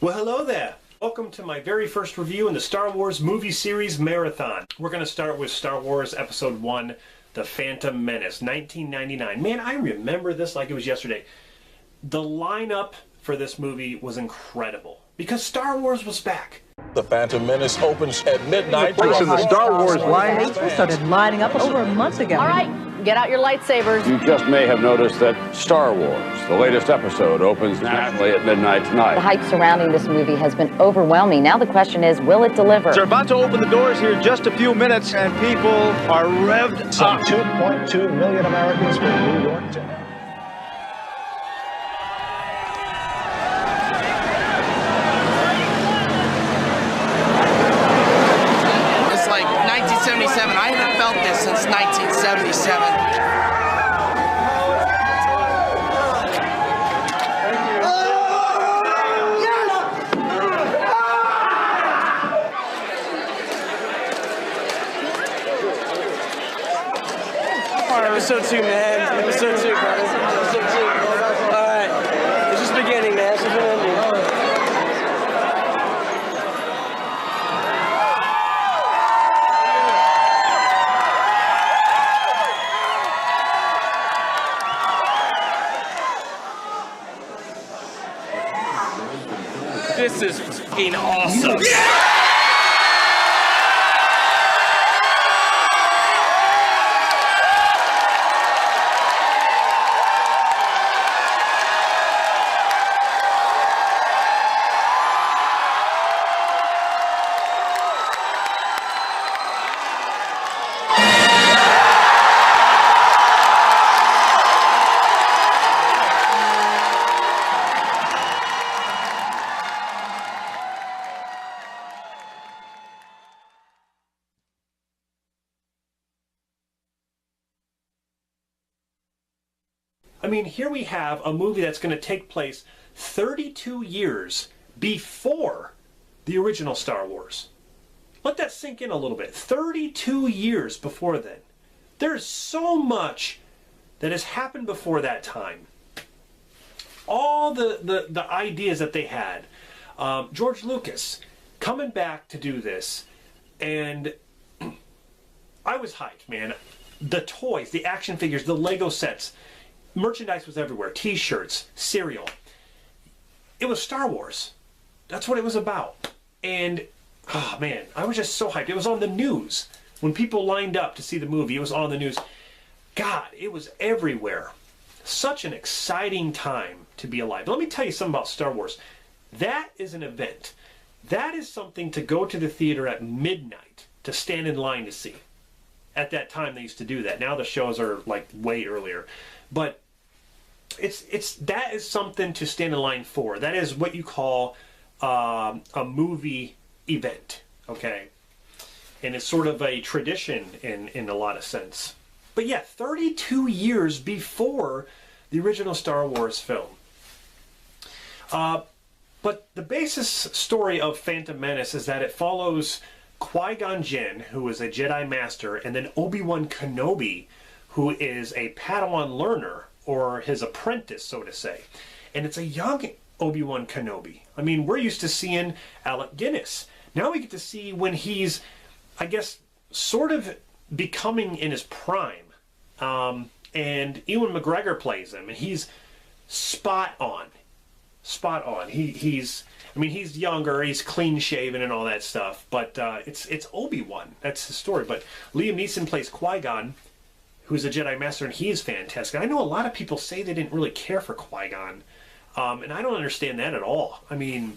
Well, hello there. Welcome to my very first review in the Star Wars movie series marathon. We're going to start with Star Wars Episode 1, The Phantom Menace, 1999. Man, I remember this like it was yesterday. The lineup for this movie was incredible because Star Wars was back. The Phantom Menace opens at midnight. Place in the Star Wars lineup. People started lining up over a month ago. All right, get out your lightsabers. You just may have noticed that Star Wars, the latest episode, opens nationally at midnight tonight. The hype surrounding this movie has been overwhelming. Now the question is, will it deliver? They're about to open the doors here in just a few minutes, and people are revved Some up. 2.2 million Americans from New York to It's like 1977. I haven't felt this since 1977. Episode 2, man. Episode 2, guys. Episode 2. Alright. It's just beginning, man. It's just an ending. This is fucking awesome. Yeah! I mean, here we have a movie that's going to take place 32 years before the original Star Wars. Let that sink in a little bit. 32 years before then. There's so much that has happened before that time. All the ideas that they had. George Lucas coming back to do this. And I was hyped, man. The toys, the action figures, the Lego sets. Merchandise was everywhere. T-shirts, cereal. It was Star Wars. That's what it was about. And, oh man, I was just so hyped. It was on the news. When people lined up to see the movie, it was on the news. God, it was everywhere. Such an exciting time to be alive. Let me tell you something about Star Wars. That is an event. That is something to go to the theater at midnight to stand in line to see. At that time, they used to do that. Now the shows are like way earlier. But that is something to stand in line for. That is what you call a movie event, okay? And it's sort of a tradition in a lot of sense. But yeah, 32 years before the original Star Wars film. But the basis story of Phantom Menace is that it follows Qui-Gon Jinn, who is a Jedi Master, and then Obi-Wan Kenobi, who is a Padawan learner, or his apprentice, so to say. And it's a young Obi-Wan Kenobi. I mean, we're used to seeing Alec Guinness. Now we get to see when he's, I guess, sort of becoming in his prime. And Ewan McGregor plays him, and he's spot on. Spot on. He's younger, he's clean-shaven and all that stuff, but it's Obi-Wan. That's his story. But Liam Neeson plays Qui-Gon, who's a Jedi Master, and he's fantastic. I know a lot of people say they didn't really care for Qui-Gon, and I don't understand that at all. I mean,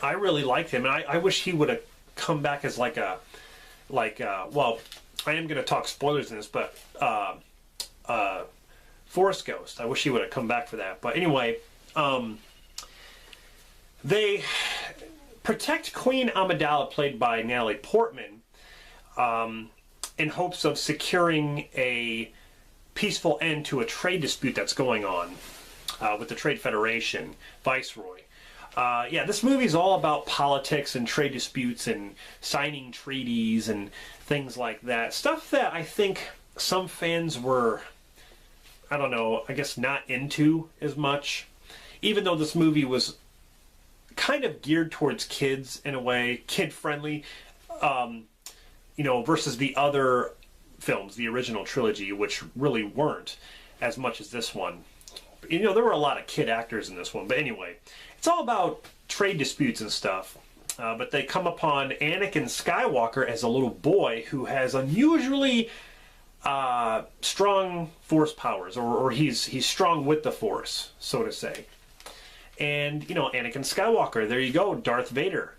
I really liked him, and I wish he would have come back as well, I am going to talk spoilers in this, but Force Ghost. I wish he would have come back for that. But anyway, they protect Queen Amidala, played by Natalie Portman, in hopes of securing a peaceful end to a trade dispute that's going on with the Trade Federation, Viceroy. Yeah, this movie is all about politics and trade disputes and signing treaties and things like that. Stuff that I think some fans were, I don't know, I guess not into as much. Even though this movie was kind of geared towards kids in a way, kid-friendly, versus the other films, the original trilogy, which really weren't as much as this one. There were a lot of kid actors in this one, but anyway, it's all about trade disputes and stuff. But they come upon Anakin Skywalker as a little boy who has unusually strong Force powers, or he's strong with the Force, so to say. And Anakin Skywalker, there you go, Darth Vader.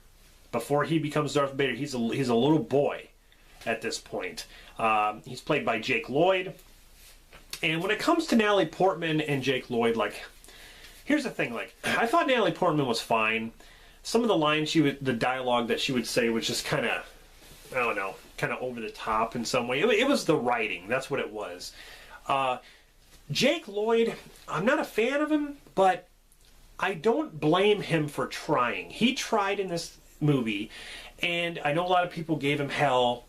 Before he becomes Darth Vader, he's a little boy at this point. He's played by Jake Lloyd. And when it comes to Natalie Portman and Jake Lloyd, here's the thing, I thought Natalie Portman was fine. Some of the lines the dialogue that she would say was just kind of, I don't know, kind of over the top in some way. It was the writing, that's what it was. Jake Lloyd, I'm not a fan of him, but I don't blame him for trying. He tried in this movie, and I know a lot of people gave him hell,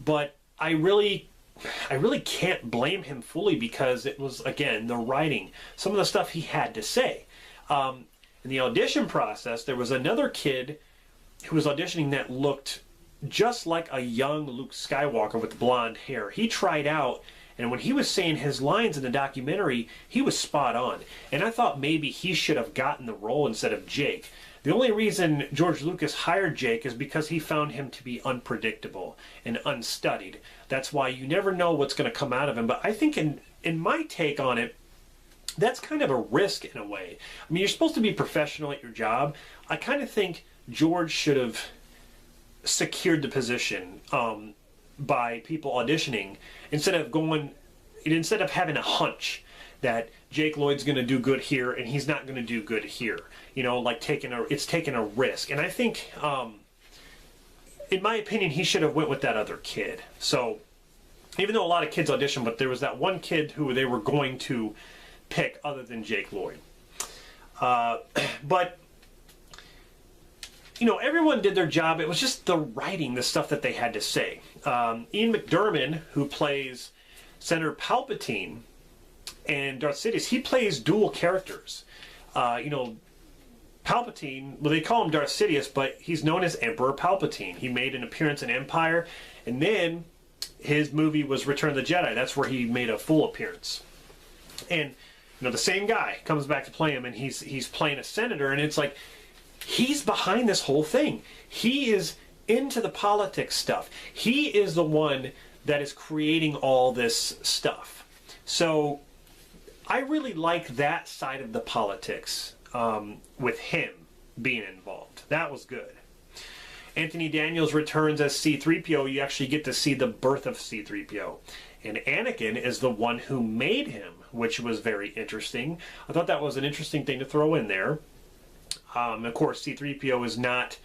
but I really can't blame him fully because it was, again, the writing. Some of the stuff he had to say. In the audition process, there was another kid who was auditioning that looked just like a young Luke Skywalker with blonde hair. He tried out, and when he was saying his lines in the documentary, he was spot on. And I thought maybe he should have gotten the role instead of Jake. The only reason George Lucas hired Jake is because he found him to be unpredictable and unstudied. That's why you never know what's going to come out of him. But I think in my take on it, that's kind of a risk in a way. I mean, you're supposed to be professional at your job. I kind of think George should have secured the position by people auditioning instead of having a hunch that Jake Lloyd's going to do good here and he's not going to do good here. It's taking a risk. And I think, in my opinion, he should have went with that other kid. So, even though a lot of kids auditioned, but there was that one kid who they were going to pick other than Jake Lloyd. But everyone did their job. It was just the writing, the stuff that they had to say. Ian McDiarmid, who plays Senator Palpatine and Darth Sidious, he plays dual characters. Palpatine, well, they call him Darth Sidious, but he's known as Emperor Palpatine. He made an appearance in Empire, and then his movie was Return of the Jedi. That's where he made a full appearance. And the same guy comes back to play him, and he's playing a senator, and it's like he's behind this whole thing. He is into the politics stuff. He is the one that is creating all this stuff. So I really like that side of the politics with him being involved. That was good. Anthony Daniels returns as C-3PO. You actually get to see the birth of C-3PO. And Anakin is the one who made him, which was very interesting. I thought that was an interesting thing to throw in there. Of course, C-3PO is not,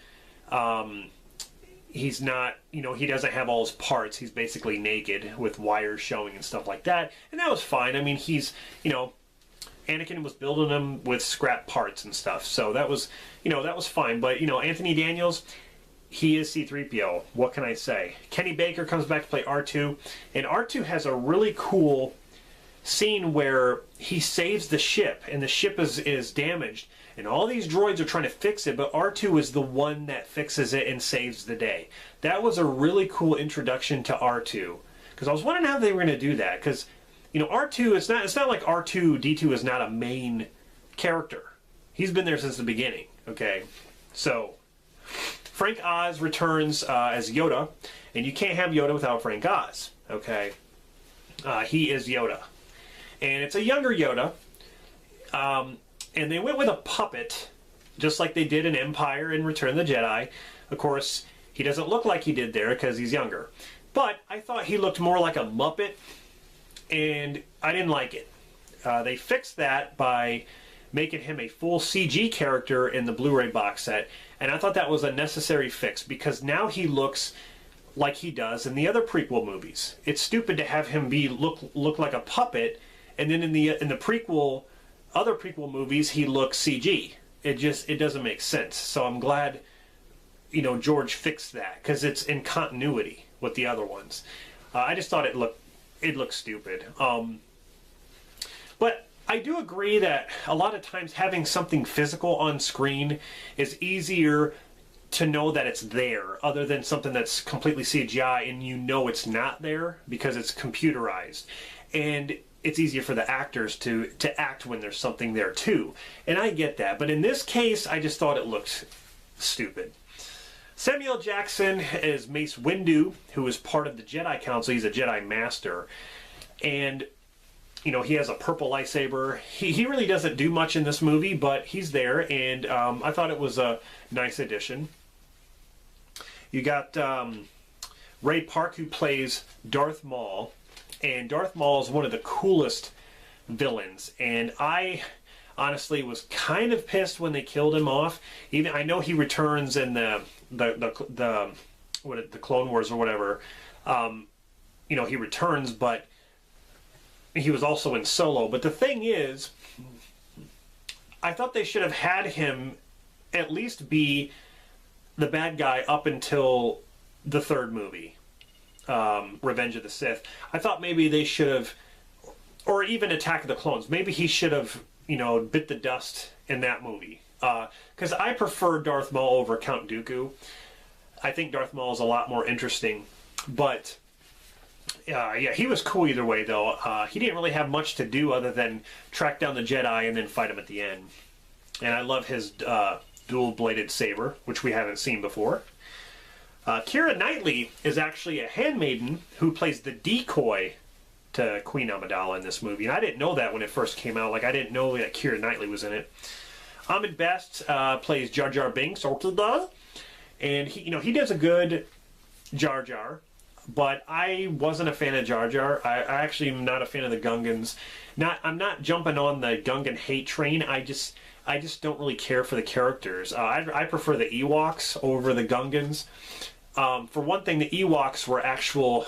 he's not, he doesn't have all his parts. He's basically naked with wires showing and stuff like that. And that was fine. I mean, Anakin was building them with scrap parts and stuff. So that was, that was fine. But, Anthony Daniels, he is C-3PO. What can I say? Kenny Baker comes back to play R2. And R2 has a really cool scene where he saves the ship. And the ship is damaged. And all these droids are trying to fix it. But R2 is the one that fixes it and saves the day. That was a really cool introduction to R2. Because I was wondering how they were going to do that. Because, R2, it's not like R2-D2 is not a main character. He's been there since the beginning. Okay? So Frank Oz returns as Yoda, and you can't have Yoda without Frank Oz, okay? He is Yoda. And it's a younger Yoda, and they went with a puppet, just like they did in Empire and Return of the Jedi. Of course, he doesn't look like he did there because he's younger. But I thought he looked more like a Muppet, and I didn't like it. They fixed that by making him a full CG character in the Blu-ray box set, and I thought that was a necessary fix because now he looks like he does in the other prequel movies. It's stupid to have him look like a puppet, and then in the other prequel movies he looks CG. It doesn't make sense. So I'm glad George fixed that because it's in continuity with the other ones. I just thought it looked stupid. But I do agree that a lot of times having something physical on screen is easier to know that it's there, other than something that's completely CGI and you know it's not there because it's computerized. And it's easier for the actors to act when there's something there too. And I get that. But in this case, I just thought it looked stupid. Samuel L. Jackson is Mace Windu, who is part of the Jedi Council. He's a Jedi Master. And you know, he has a purple lightsaber. He really doesn't do much in this movie, but he's there, and I thought it was a nice addition. You got Ray Park, who plays Darth Maul, and Darth Maul is one of the coolest villains, and I honestly was kind of pissed when they killed him off. Even I know he returns in the Clone Wars or whatever. You know, he returns, but he was also in Solo. But the thing is, I thought they should have had him at least be the bad guy up until the third movie, Revenge of the Sith. I thought maybe they should have, or even Attack of the Clones, maybe he should have, you know, bit the dust in that movie. Because I prefer Darth Maul over Count Dooku. I think Darth Maul is a lot more interesting. But yeah, he was cool either way, though. He didn't really have much to do other than track down the Jedi and then fight him at the end. And I love his dual-bladed saber, which we haven't seen before. Keira Knightley is actually a handmaiden who plays the decoy to Queen Amidala in this movie. And I didn't know that when it first came out. Like, I didn't know that Keira Knightley was in it. Ahmed Best plays Jar Jar Binks, and he does a good Jar Jar. But I wasn't a fan of Jar Jar. I actually am not a fan of the Gungans. I'm not jumping on the Gungan hate train. I just don't really care for the characters. I prefer the Ewoks over the Gungans. For one thing, the Ewoks were actual,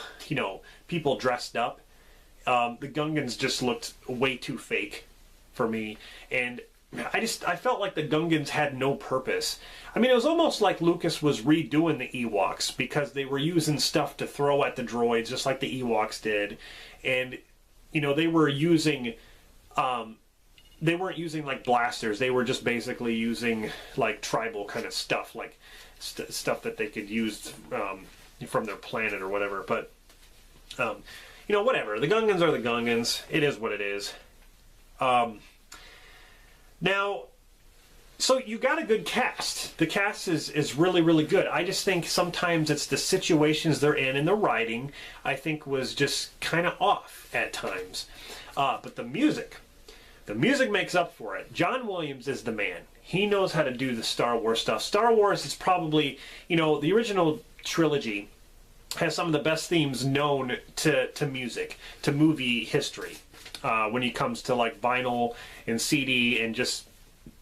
people dressed up. The Gungans just looked way too fake for me, and I felt like the Gungans had no purpose. I mean, it was almost like Lucas was redoing the Ewoks because they were using stuff to throw at the droids, just like the Ewoks did, and they were using. They weren't using like blasters. They were just basically using like tribal kind of stuff, like stuff that they could use from their planet or whatever. But whatever. The Gungans are the Gungans. It is what it is. Now, so you got a good cast. The cast is really, really good. I just think sometimes it's the situations they're in and the writing, I think, was just kind of off at times. But the music makes up for it. John Williams is the man. He knows how to do the Star Wars stuff. Star Wars is probably, the original trilogy has some of the best themes known to music, to movie history. When it comes to like vinyl and CD and just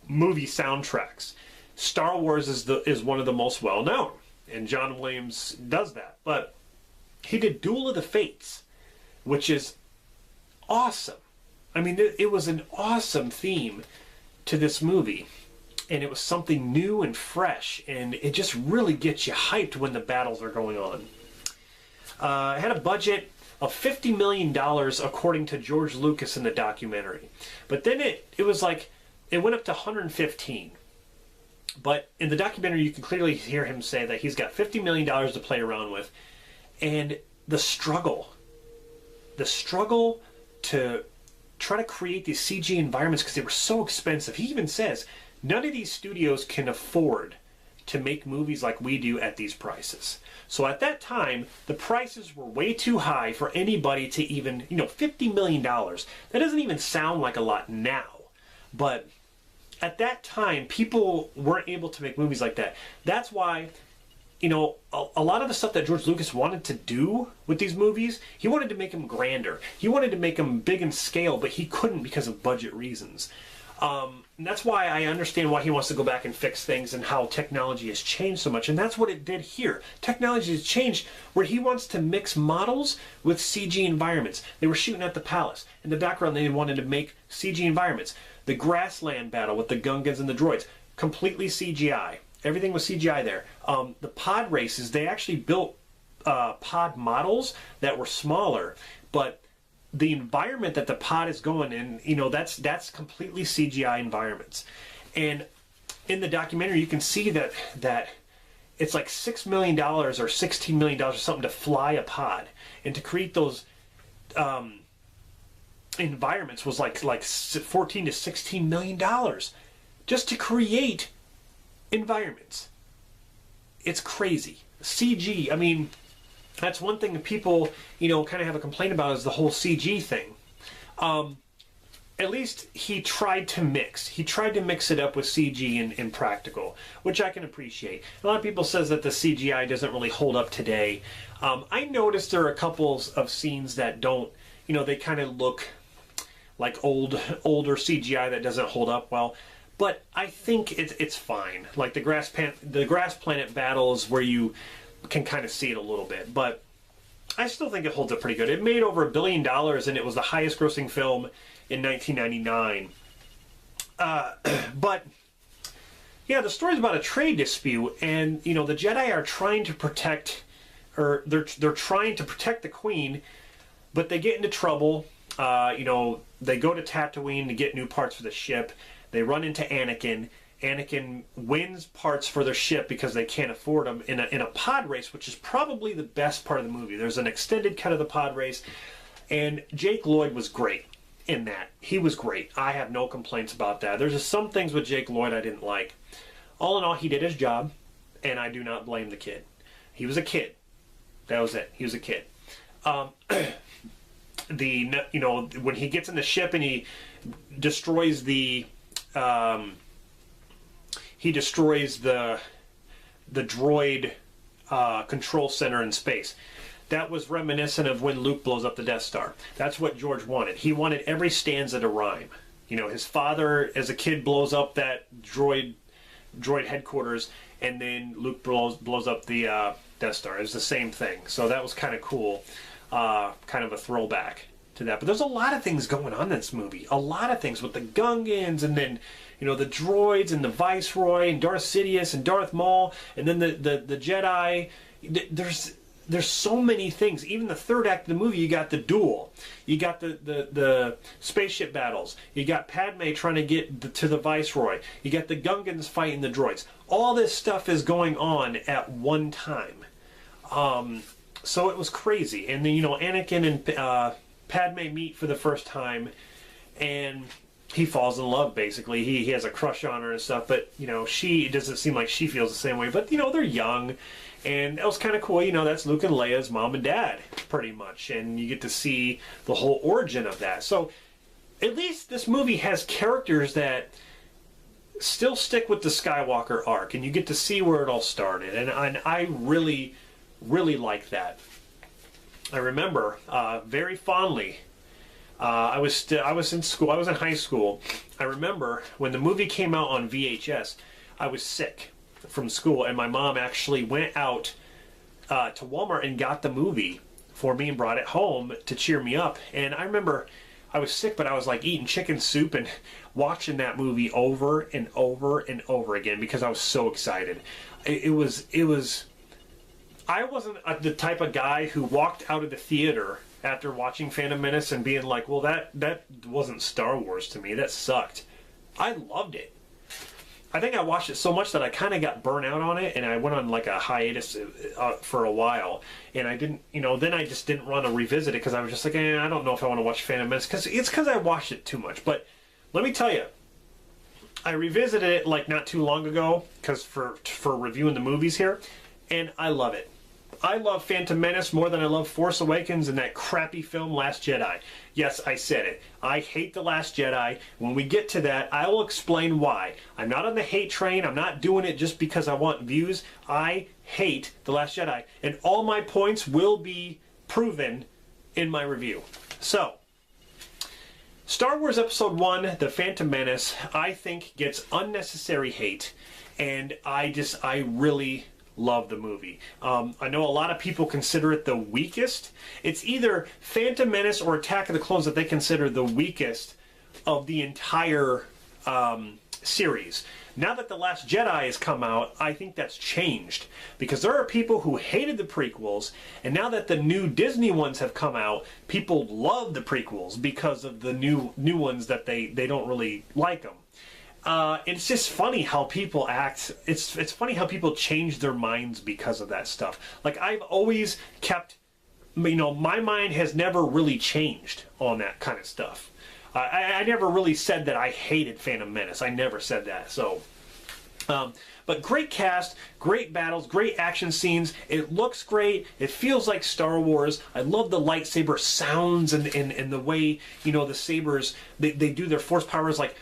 movie soundtracks, Star Wars is one of the most well known, and John Williams does that. But he did Duel of the Fates, which is awesome. I mean, it was an awesome theme to this movie, and it was something new and fresh, and it just really gets you hyped when the battles are going on. It had a budget of $50 million, according to George Lucas in the documentary. But then it was like, it went up to 115. But in the documentary, you can clearly hear him say that he's got $50 million to play around with. And the struggle to try to create these CG environments, because they were so expensive. He even says, none of these studios can afford to make movies like we do at these prices. So at that time, the prices were way too high for anybody to even, $50 million. That doesn't even sound like a lot now. But at that time, people weren't able to make movies like that. That's why, a lot of the stuff that George Lucas wanted to do with these movies, he wanted to make them grander. He wanted to make them big in scale, but he couldn't because of budget reasons. And that's why I understand why he wants to go back and fix things and how technology has changed so much. And that's what it did here. Technology has changed where he wants to mix models with CG environments. They were shooting at the palace. In the background, they wanted to make CG environments. The grassland battle with the Gungans and the droids, completely CGI. Everything was CGI there. The pod races, they actually built pod models that were smaller, but the environment that the pod is going in, you know, that's completely CGI environments. And in the documentary, you can see that it's like $6 million or $16 million or something to fly a pod, and to create those environments was like 14 to $16 million just to create environments. It's crazy. CG, I mean, that's one thing that people, you know, kind of have a complaint about, is the whole CG thing. At least he tried to mix. He tried to mix it up with CG and practical, which I can appreciate. A lot of people says that the CGI doesn't really hold up today. I noticed there are a couple of scenes that don't, you know, they kind of look like older CGI that doesn't hold up well. But I think it's fine. Like the grass planet battles where you can kind of see it a little bit, but I still think it holds up pretty good. It made over $1 billion, and it was the highest grossing film in 1999. But yeah, the story's about a trade dispute, and you know, the Jedi are trying to protect, or they're trying to protect the Queen, but they get into trouble. You know, they go to Tatooine to get new parts for the ship. They run into Anakin. Anakin wins parts for their ship because they can't afford them in a pod race, which is probably the best part of the movie. There's an extended cut of the pod race, and Jake Lloyd was great in that. He was great. I have no complaints about that. There's just some things with Jake Lloyd I didn't like. All in all, he did his job, and I do not blame the kid. He was a kid. That was it. He was a kid. You know, when he gets in the ship and he destroys the droid control center in space. That was reminiscent of when Luke blows up the Death Star. That's what George wanted. He wanted every stanza to rhyme. You know, his father as a kid blows up that droid headquarters, and then Luke blows up the Death Star. It was the same thing. So that was kind of cool. Kind of a throwback to that. But there's a lot of things going on in this movie. A lot of things with the Gungans, and then, you know, the droids and the Viceroy and Darth Sidious and Darth Maul, and then the Jedi. There's so many things. Even the third act of the movie, you got the duel. You got the spaceship battles. You got Padme trying to get to the Viceroy. You got the Gungans fighting the droids. All this stuff is going on at one time. So it was crazy. And then, you know, Anakin and Padme meet for the first time, and he falls in love, basically. He has a crush on her and stuff, but, you know, it doesn't seem like she feels the same way. But, you know, they're young, and that was kind of cool. You know, that's Luke and Leia's mom and dad, pretty much, and you get to see the whole origin of that. So at least this movie has characters that still stick with the Skywalker arc, and you get to see where it all started, and I really, really like that. I remember very fondly. I was in school. I was in high school. I remember when the movie came out on VHS. I was sick from school, and my mom actually went out to Walmart and got the movie for me and brought it home to cheer me up. And I remember I was sick, but I was like eating chicken soup and watching that movie over and over and over again because I was so excited. It was. I wasn't the type of guy who walked out of the theater after watching Phantom Menace and being like, well, that wasn't Star Wars to me. That sucked. I loved it. I think I watched it so much that I kind of got burnt out on it, and I went on like a hiatus for a while. And I didn't, you know, then I just didn't want to revisit it because I was just like, I don't know if I want to watch Phantom Menace, because I watched it too much. But let me tell you, I revisited it like not too long ago because for reviewing the movies here, and I love it. I love Phantom Menace more than I love Force Awakens and that crappy film Last Jedi. Yes, I said it. I hate The Last Jedi. When we get to that, I will explain why. I'm not on the hate train. I'm not doing it just because I want views. I hate The Last Jedi. And all my points will be proven in my review. So, Star Wars Episode 1, The Phantom Menace, I think gets unnecessary hate. And I really love the movie. I know a lot of people consider it the weakest. It's either Phantom Menace or Attack of the Clones that they consider the weakest of the entire series. Now that The Last Jedi has come out, I think that's changed. Because there are people who hated the prequels, and now that the new Disney ones have come out, people love the prequels because of the new ones that they don't really like them. It's just funny how people act. It's funny how people change their minds because of that stuff. Like, I've always kept, you know, my mind has never really changed on that kind of stuff. I never really said that I hated Phantom Menace. I never said that. So, but great cast, great battles, great action scenes. It looks great. It feels like Star Wars. I love the lightsaber sounds and the way, you know, the sabers, they do their force powers, like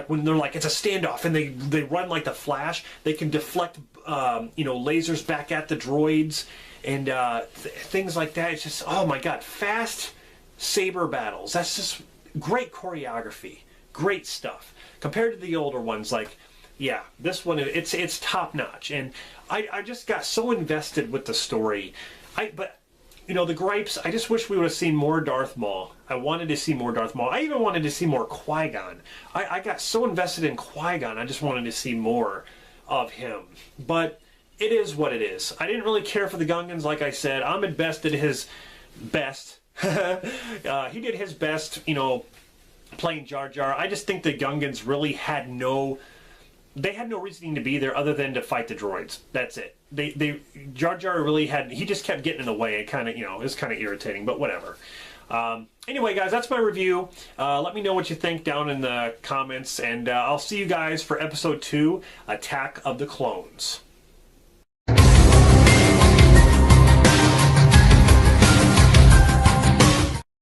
when they're like, it's a standoff and they run like the Flash. They can deflect, you know, lasers back at the droids and things like that. It's just, oh my God, fast saber battles. That's just great choreography, great stuff. Compared to the older ones, like, yeah, this one, it's top notch. And I just got so invested with the story. But, you know, the gripes, I just wish we would have seen more Darth Maul. I wanted to see more Darth Maul. I even wanted to see more Qui-Gon. I got so invested in Qui-Gon, I just wanted to see more of him. But it is what it is. I didn't really care for the Gungans, like I said. Ahmed Best did his best. He did his best, you know, playing Jar Jar. I just think the Gungans really had no reasoning to be there other than to fight the droids. That's it. Jar Jar really he just kept getting in the way. It kind of, you know, it was kind of irritating, but whatever. Anyway, guys, that's my review. Let me know what you think down in the comments, and I'll see you guys for episode 2, Attack of the Clones.